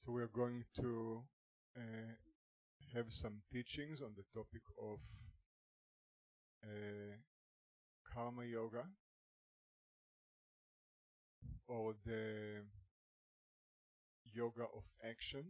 So we are going to have some teachings on the topic of karma yoga, or the yoga of action.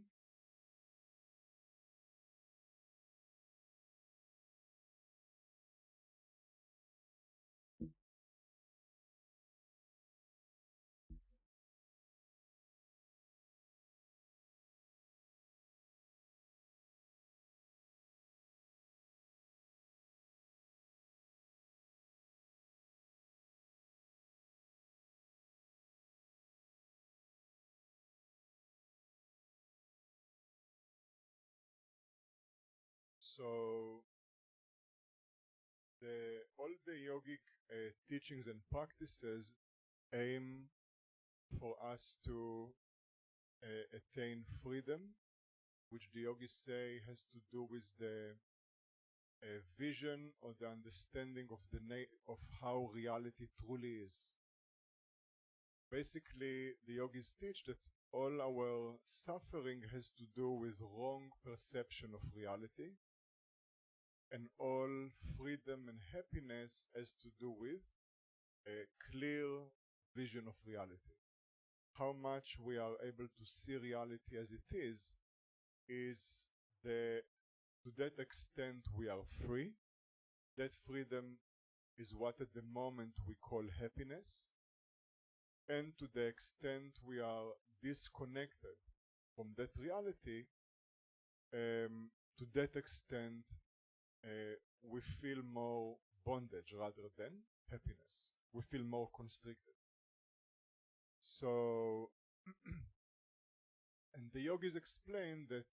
So all the yogic teachings and practices aim for us to attain freedom, which the yogis say has to do with the vision or the understanding of of how reality truly is. Basically, the yogis teach that all our suffering has to do with wrong perception of reality, and all freedom and happiness has to do with a clear vision of reality. How much we are able to see reality as it is to that extent we are free. That freedom is what at the moment we call happiness, and to the extent we are disconnected from that reality, to that extent we feel more bondage rather than happiness. We feel more constricted. So and the yogis explain that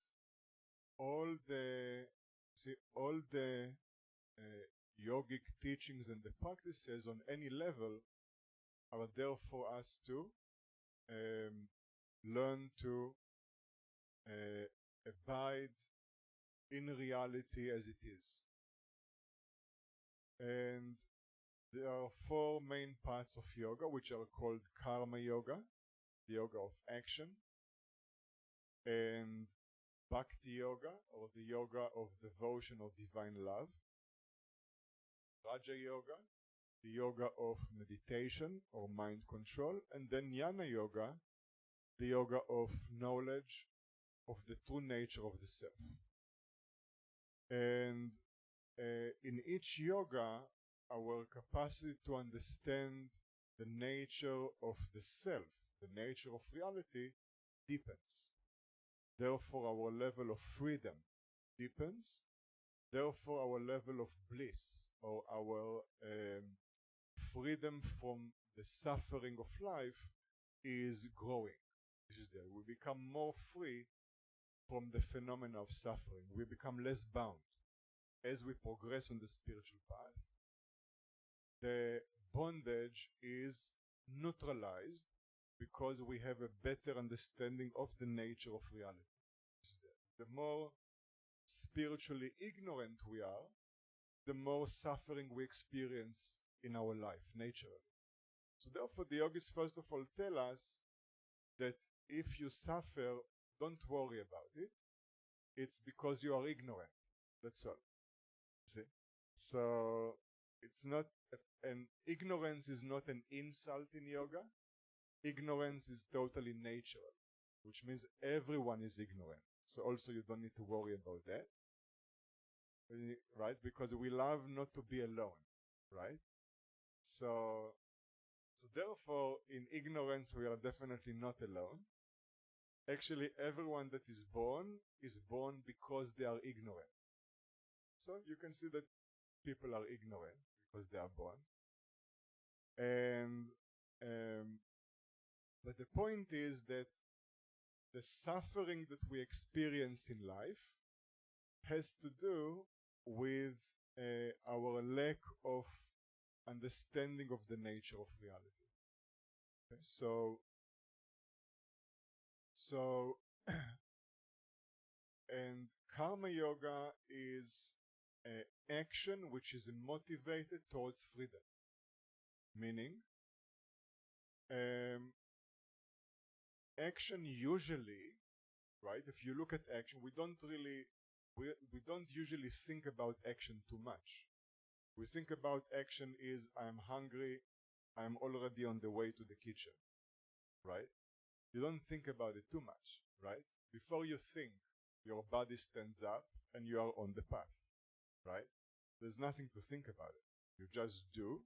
all the yogic teachings and the practices on any level are there for us to learn to abide in reality as it is. And there are four main parts of yoga which are called karma yoga, the yoga of action, and bhakti yoga, or the yoga of devotion or divine love, raja yoga, the yoga of meditation or mind control, and then jnana yoga, the yoga of knowledge of the true nature of the self. And in each yoga, our capacity to understand the nature of the self, the nature of reality, deepens. Therefore, our level of freedom deepens. Therefore, our level of bliss, or our freedom from the suffering of life, is growing. We become more free from the phenomena of suffering. We become less bound. As we progress on the spiritual path, the bondage is neutralized because we have a better understanding of the nature of reality. The more spiritually ignorant we are, the more suffering we experience in our life, naturally. So therefore, the yogis first of all tell us that if you suffer, don't worry about it. It's because you are ignorant. That's all. See? So it's not, and ignorance is not an insult in yoga. Ignorance is totally natural, which means everyone is ignorant. So also you don't need to worry about that, right? Because we love not to be alone, right? So therefore, in ignorance, we are definitely not alone. Actually, everyone that is born because they are ignorant. So you can see that people are ignorant because they are born. And but the point is that the suffering that we experience in life has to do with our lack of understanding of the nature of reality. Okay? So and karma yoga is action which is motivated towards freedom, meaning action usually right? If you look at action, we don't usually think about action too much. We think about action is I'm hungry, I'm already on the way to the kitchen, right? You don't think about it too much, right? Before you think, your body stands up and you are on the path, right? There's nothing to think about it. You just do,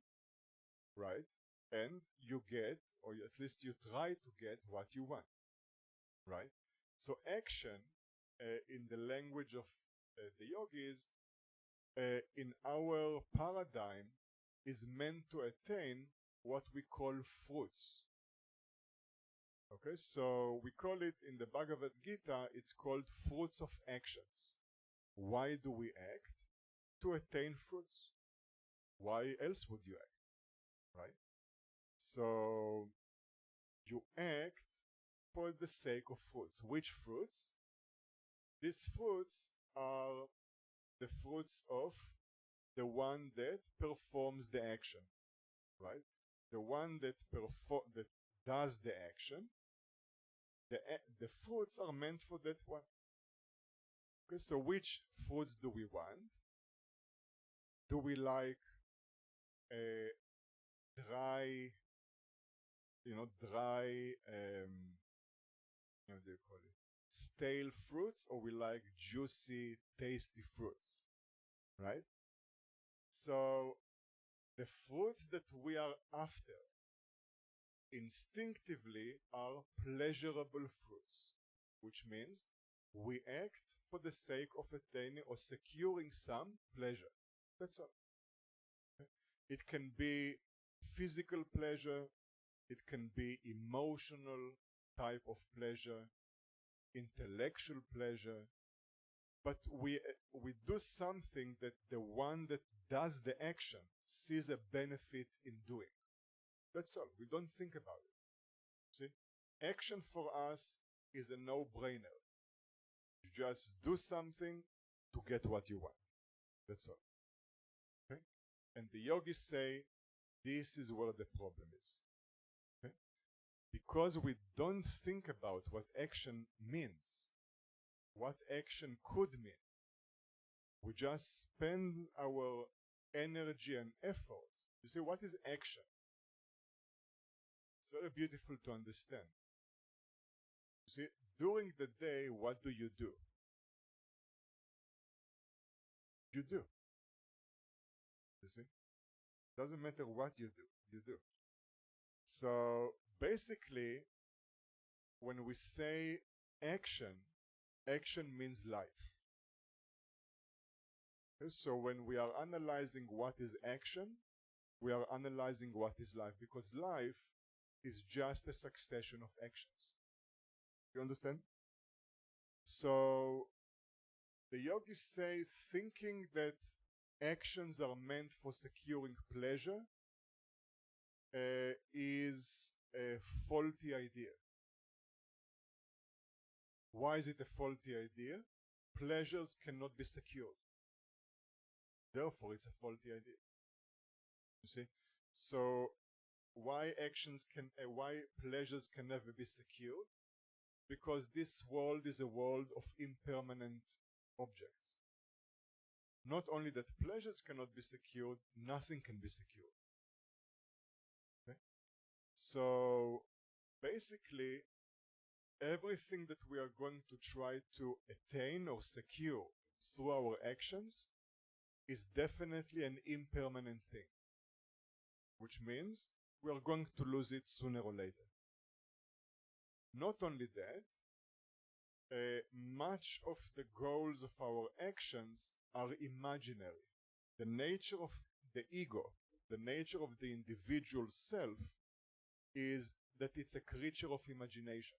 right? And you get, or at least you try to get what you want, right? So action, in the language of the yogis, in our paradigm, is meant to attain what we call fruits. Okay, so we call it in the Bhagavad Gita, it's called fruits of actions. Why do we act? To attain fruits. Why else would you act, right? So you act for the sake of fruits. Which fruits? These fruits are the fruits of the one that performs the action, right? The one that does the action. The fruits are meant for that one. Okay, so which fruits do we want? Do we like dry, what do you call it? Stale fruits, or we like juicy, tasty fruits, right? So the fruits that we are after instinctively are pleasurable fruits, which means we act for the sake of attaining or securing some pleasure. That's all. Okay? It can be physical pleasure, it can be emotional type of pleasure, intellectual pleasure, but we do something that the one that does the action sees a benefit in doing. That's all. We don't think about it. See? Action for us is a no-brainer. You just do something to get what you want. That's all. Okay? And the yogis say this is where the problem is. Okay? Because we don't think about what action means, what action could mean. We just spend our energy and effort. You see, what is action? It's very beautiful to understand. You see, during the day, what do? You do. You see? Doesn't matter what you do. So basically, when we say action, action means life. Okay? So when we are analyzing what is action, we are analyzing what is life, because life is just a succession of actions. You understand? So the yogis say thinking that actions are meant for securing pleasure is a faulty idea. Why is it a faulty idea? Pleasures cannot be secured. Therefore, it's a faulty idea. You see? So why pleasures can never be secured? Because this world is a world of impermanent objects. Not only that pleasures cannot be secured, nothing can be secured. Okay? So basically, everything that we are going to try to attain or secure through our actions is definitely an impermanent thing, which means we are going to lose it sooner or later. Not only that, much of the goals of our actions are imaginary. The nature of the ego, the nature of the individual self, is that it's a creature of imagination.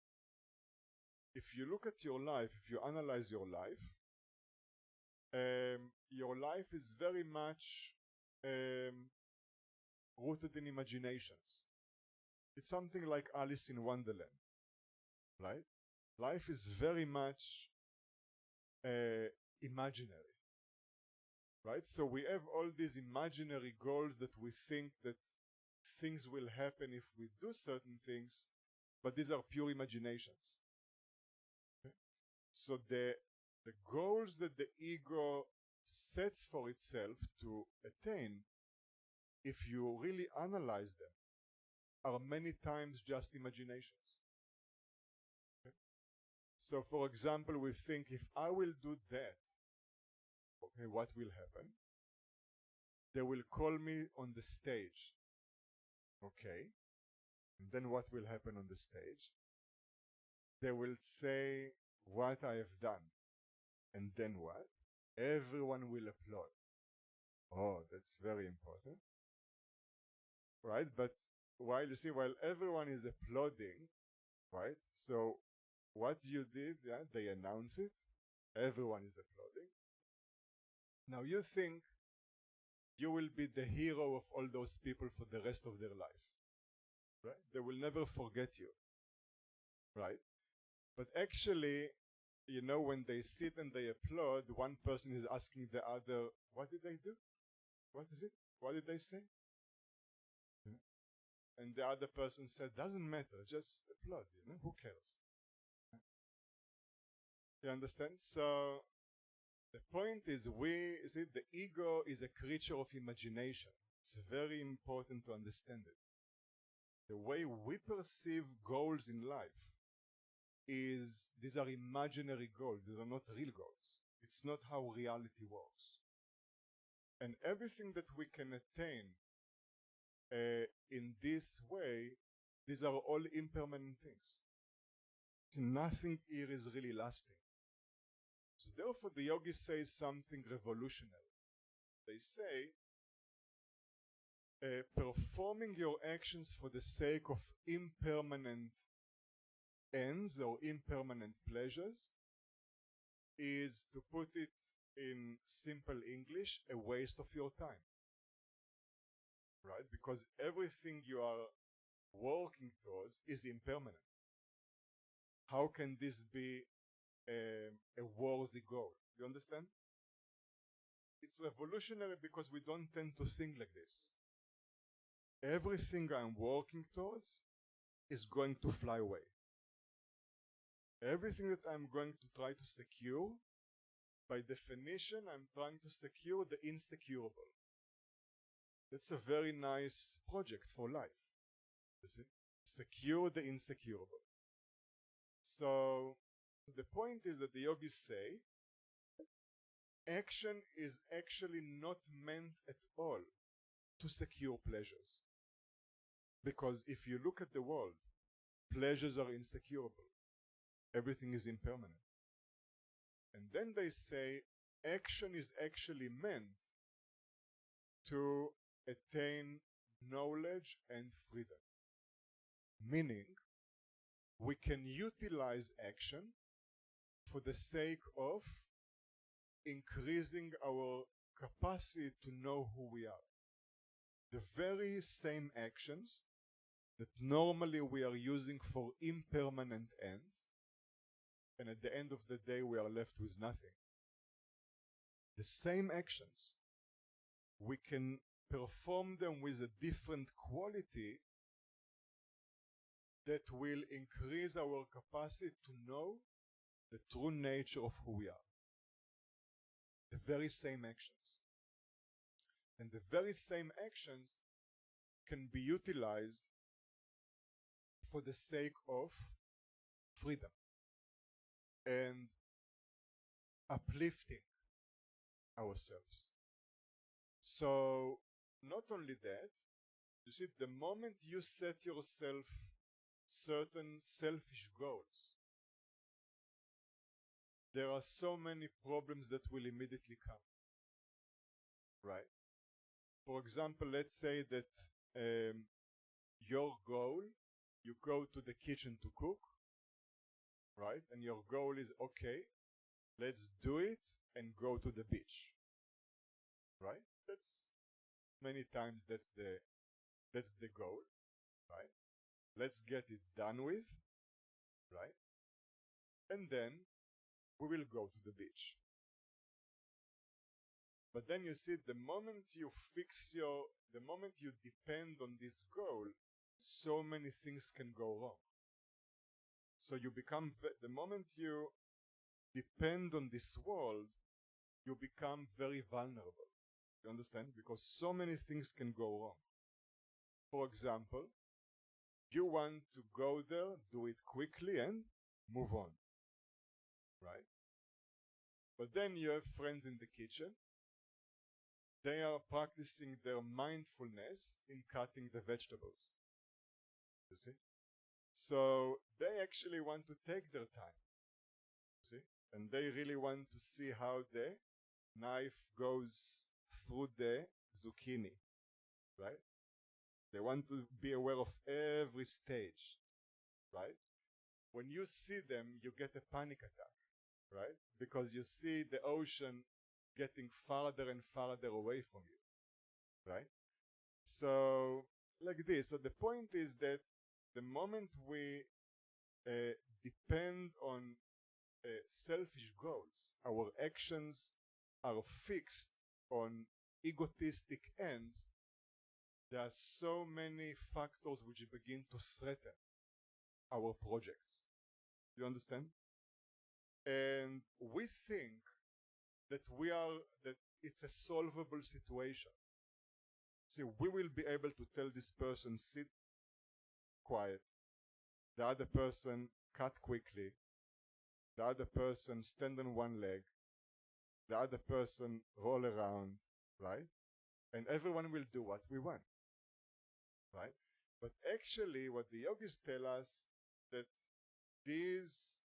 If you look at your life, if you analyze your life is very much rooted in imaginations. It's something like Alice in Wonderland, right? Life is very much imaginary, right? So we have all these imaginary goals that we think that things will happen if we do certain things, but these are pure imaginations. Okay? So the goals that the ego sets for itself to attain, if you really analyze them, are many times just imaginations. Okay? So for example, we think, if I will do that, okay, what will happen? They will call me on the stage. Okay. And then what will happen on the stage? They will say what I have done. And then what? Everyone will applaud. Oh, that's very important. Right? But while everyone is applauding, right? So what you did, yeah, they announce it. Everyone is applauding. Now you think you will be the hero of all those people for the rest of their life. Right? They will never forget you. Right? But actually, you know, when they sit and they applaud, one person is asking the other, what did they do? What is it? What did they say? Yeah. And the other person said, doesn't matter, just applaud, you know, who cares? Yeah. You understand? So the point is, the ego is a creature of imagination. It's very important to understand it. The way we perceive goals in life is, these are imaginary goals, these are not real goals. It's not how reality works. And everything that we can attain in this way, these are all impermanent things. Nothing here is really lasting. So therefore the yogis say something revolutionary. They say, performing your actions for the sake of impermanent ends or impermanent pleasures is, to put it in simple English, a waste of your time. Right? Because everything you are working towards is impermanent. How can this be a worthy goal? You understand? It's revolutionary because we don't tend to think like this. Everything I'm working towards is going to fly away. Everything that I'm going to try to secure, by definition, I'm trying to secure the insecurable. That's a very nice project for life. You see? Secure the insecurable. So the point is that the yogis say, action is actually not meant at all to secure pleasures. Because if you look at the world, pleasures are insecurable. Everything is impermanent. And then they say, action is actually meant to attain knowledge and freedom. Meaning, we can utilize action for the sake of increasing our capacity to know who we are. The very same actions that normally we are using for impermanent ends, and at the end of the day we are left with nothing. The same actions, we can perform them with a different quality that will increase our capacity to know the true nature of who we are. The very same actions. And the very same actions can be utilized for the sake of freedom and uplifting ourselves. So, not only that, you see, the moment you set yourself certain selfish goals, there are so many problems that will immediately come. Right? For example, let's say that your goal, you go to the kitchen to cook, right? And your goal is, okay, let's do it and go to the beach. Right? That's many times that's the goal, right? Let's get it done with, right? And then we will go to the beach. But then you see, the moment you depend on this goal, so many things can go wrong. So you become, the moment you depend on this world, you become very vulnerable. You understand? Because so many things can go wrong. For example, you want to go there, do it quickly and move on, right? But then you have friends in the kitchen. They are practicing their mindfulness in cutting the vegetables. You see? So they actually want to take their time. You see? And they really want to see how the knife goes through the zucchini, right? They want to be aware of every stage, right? When you see them, you get a panic attack, right? Because you see the ocean getting farther and farther away from you, right? So, like this. So the point is that the moment we depend on selfish goals, our actions are fixed on egotistic ends, there are so many factors which begin to threaten our projects. You understand? And we think that that it's a solvable situation. See, we will be able to tell this person, sit quiet, the other person cut quickly, the other person stand on one leg, the other person roll around, right? And everyone will do what we want, right? But actually what the yogis tell us, that these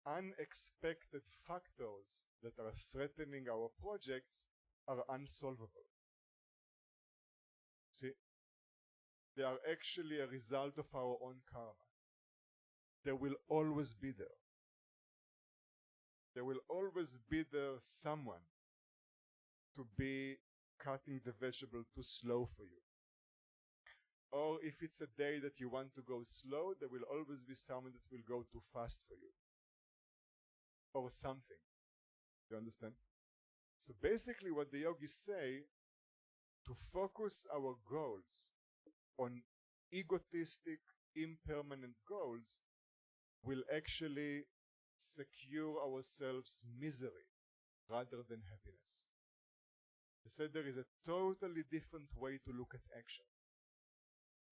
unexpected factors that are threatening our projects are unsolvable. See, they are actually a result of our own karma. They will always be there. There will always be there someone to be cutting the vegetable too slow for you. Or if it's a day that you want to go slow, there will always be someone that will go too fast for you. Or something. You understand? So basically what the yogis say, to focus our goals on egotistic, impermanent goals will actually secure ourselves misery rather than happiness. They said there is a totally different way to look at action.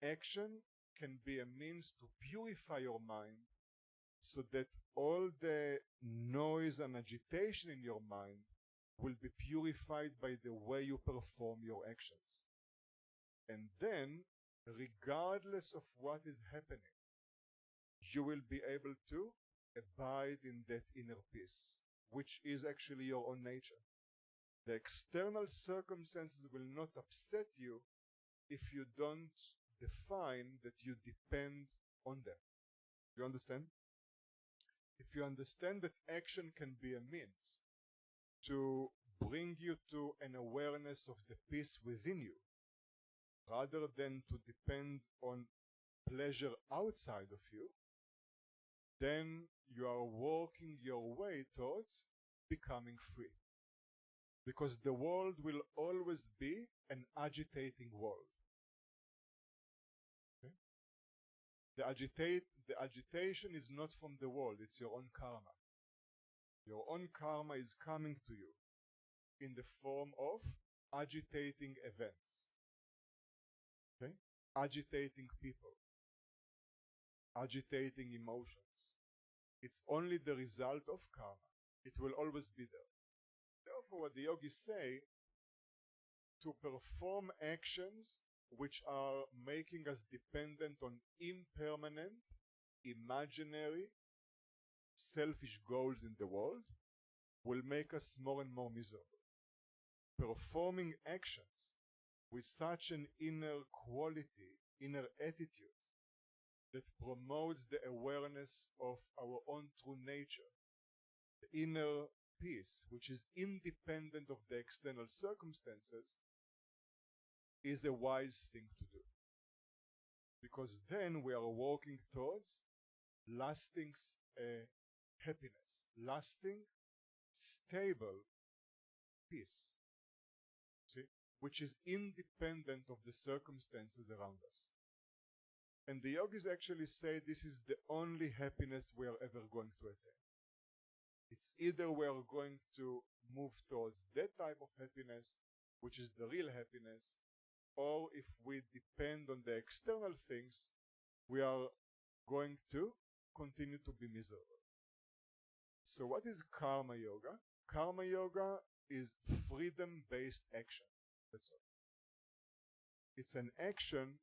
Action can be a means to purify your mind so that all the noise and agitation in your mind will be purified by the way you perform your actions. And then, regardless of what is happening, you will be able to abide in that inner peace, which is actually your own nature. The external circumstances will not upset you if you don't define that you depend on them. You understand? If you understand that action can be a means to bring you to an awareness of the peace within you, rather than to depend on pleasure outside of you, then you are walking your way towards becoming free. Because the world will always be an agitating world. Okay? The agitation is not from the world, it's your own karma. Your own karma is coming to you in the form of agitating events. Okay? Agitating people. Agitating emotions. It's only the result of karma. It will always be there. Therefore, what the yogis say, to perform actions which are making us dependent on impermanent, imaginary, selfish goals in the world, will make us more and more miserable. Performing actions with such an inner quality, inner attitude, that promotes the awareness of our own true nature, the inner peace, which is independent of the external circumstances, is a wise thing to do. Because then we are walking towards lasting happiness, lasting, stable peace, see, which is independent of the circumstances around us. And the yogis actually say this is the only happiness we are ever going to attain. It's either we are going to move towards that type of happiness, which is the real happiness, or if we depend on the external things, we are going to continue to be miserable. So what is karma yoga? Karma yoga is freedom-based action. That's all. It's an action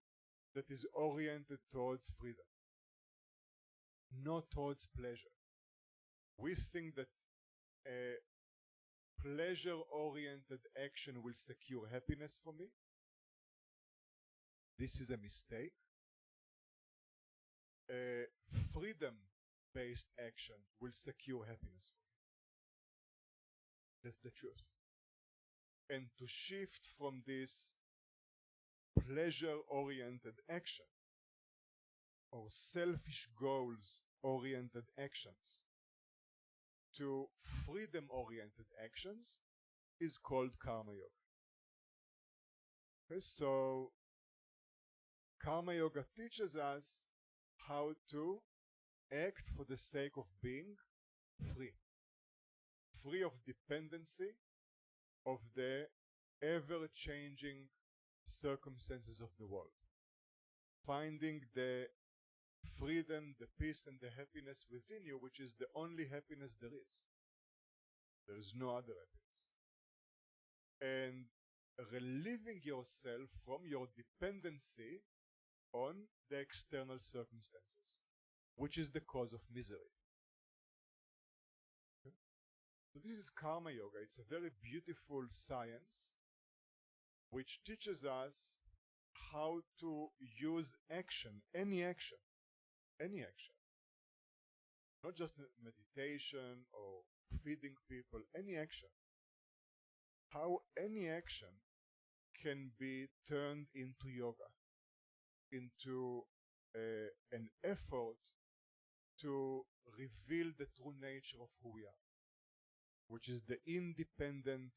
that is oriented towards freedom, not towards pleasure. We think that a pleasure-oriented action will secure happiness for me. This is a mistake. A freedom-based action will secure happiness for me. That's the truth. And to shift from this pleasure-oriented action or selfish goals-oriented actions to freedom-oriented actions is called karma yoga. Okay, so karma yoga teaches us how to act for the sake of being free, free of dependency of the ever-changing circumstances of the world, finding the freedom, the peace, and the happiness within you, which is the only happiness there is. There is no other happiness. And relieving yourself from your dependency on the external circumstances, which is the cause of misery. Okay? So this is karma yoga. It's a very beautiful science which teaches us how to use action, any action, not just meditation or feeding people, any action, how any action can be turned into yoga, into an effort to reveal the true nature of who we are, which is the independent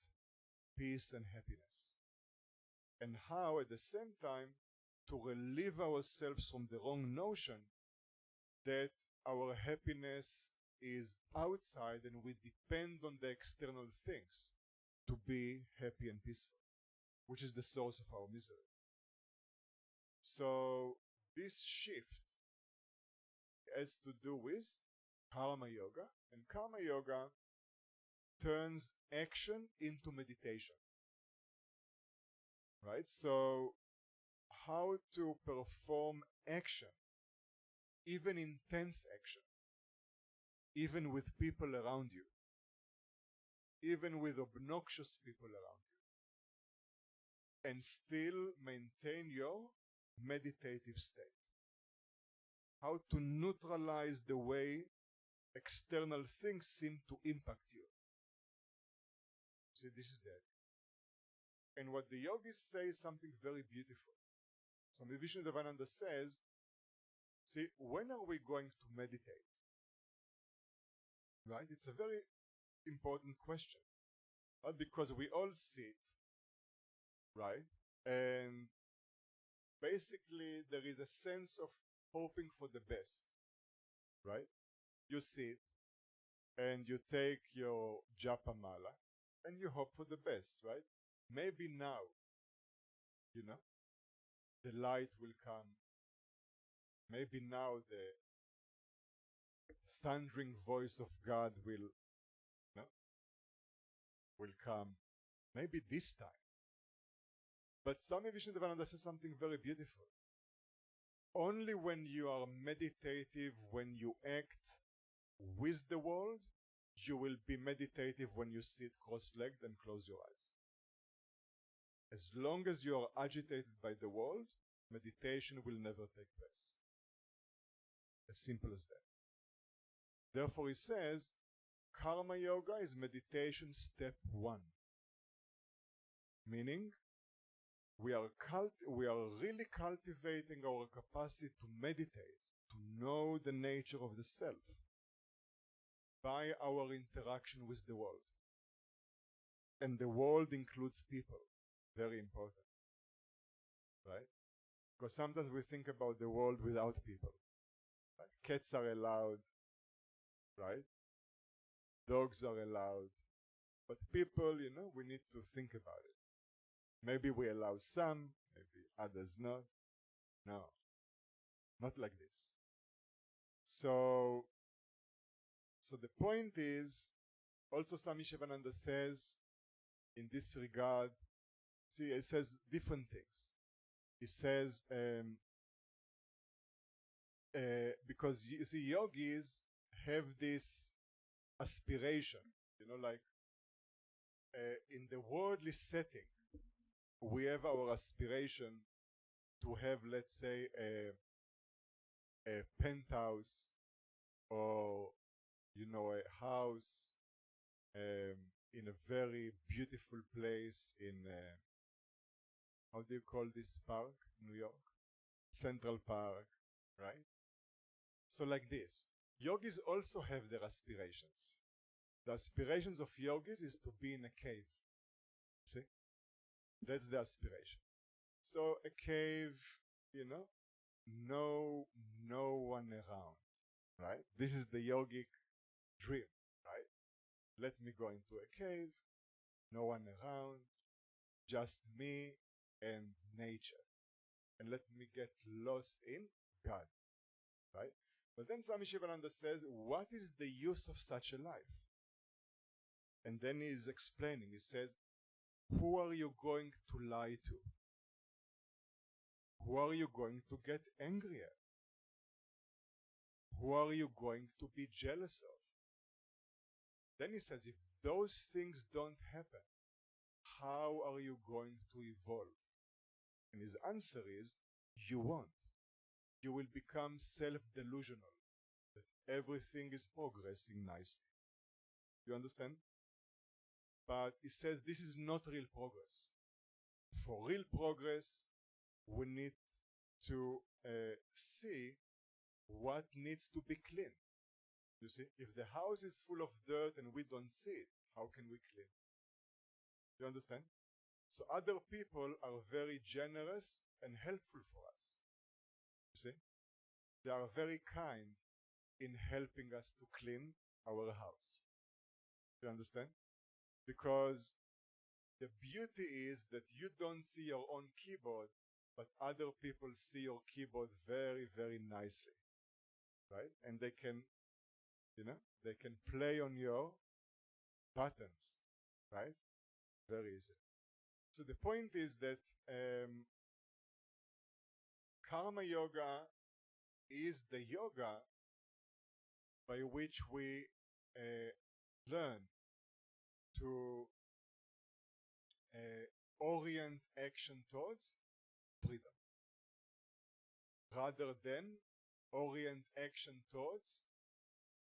peace and happiness, and how at the same time to relieve ourselves from the wrong notion that our happiness is outside and we depend on the external things to be happy and peaceful, which is the source of our misery. So this shift has to do with karma yoga, and karma yoga turns action into meditation, right? So how to perform action, even intense action, even with people around you, even with obnoxious people around you, and still maintain your meditative state. How to neutralize the way external things seem to impact you. See, this is that. And what the yogis say is something very beautiful. Swami Vishnudevananda says, see, when are we going to meditate? Right? It's a very important question. Right? Because we all sit, right? And basically there is a sense of hoping for the best, right? You sit and you take your japa mala and you hope for the best, right? Maybe now, the light will come. Maybe now the thundering voice of God will come. Maybe this time. But Swami Vishnudevananda says something very beautiful. Only when you are meditative, when you act with the world, you will be meditative when you sit cross-legged and close your eyes. As long as you are agitated by the world, meditation will never take place. As simple as that. Therefore he says, karma yoga is meditation step 1. Meaning, we are really cultivating our capacity to meditate, to know the nature of the self by our interaction with the world. And the world includes people. Very important. Right? Because sometimes we think about the world without people. Right? Cats are allowed. Right? dogs are allowed. But people, we need to think about it. Maybe we allow some, maybe others not. No, not like this. So the point is, also Swami Shivananda says, in this regard, see, it says different things. He says, because you see, yogis have this aspiration, like in the worldly setting, we have our aspiration to have, let's say, a penthouse, or a house in a very beautiful place in how do you call this park in New York? Central Park, right? So like this, yogis also have their aspirations. The aspirations of yogis is to be in a cave. See? That's the aspiration. So a cave, no one around, right? This is the yogic dream, right? Let me go into a cave, no one around, just me and nature. And let me get lost in God, right? But then Swami Shivananda says, what is the use of such a life? And then he's explaining, he says, who are you going to lie to? Who are you going to get angry at? Who are you going to be jealous of? Then he says, if those things don't happen, how are you going to evolve? And his answer is, you won't. You will become self-delusional, that everything is progressing nicely. You understand? But he says this is not real progress. For real progress, we need to see what needs to be clean. You see, if the house is full of dirt and we don't see it, how can we clean? You understand? So other people are very generous and helpful for us. You see? They are very kind in helping us to clean our house. You understand? Because the beauty is that you don't see your own keyboard, but other people see your keyboard very, very nicely. Right? And they can, they can play on your buttons. Right? Very easy. So the point is that Karma Yoga is the yoga by which we learn to orient action towards freedom, rather than orient action towards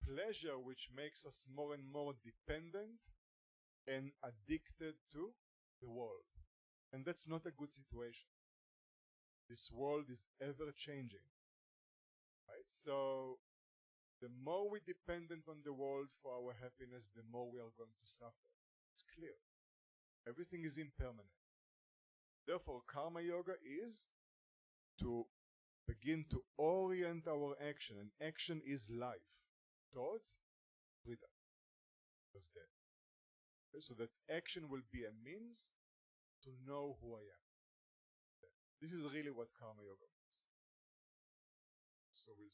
pleasure, which makes us more and more dependent and addicted to the world. And that's not a good situation. This world is ever changing, right? So the more we dependent on the world for our happiness, the more we are going to suffer. It's clear. Everything is impermanent. Therefore, Karma Yoga is to begin to orient our action, and action is life, towards freedom. Towards that. Okay, so that action will be a means to know who I am. This is really what Karma Yoga means. So we'll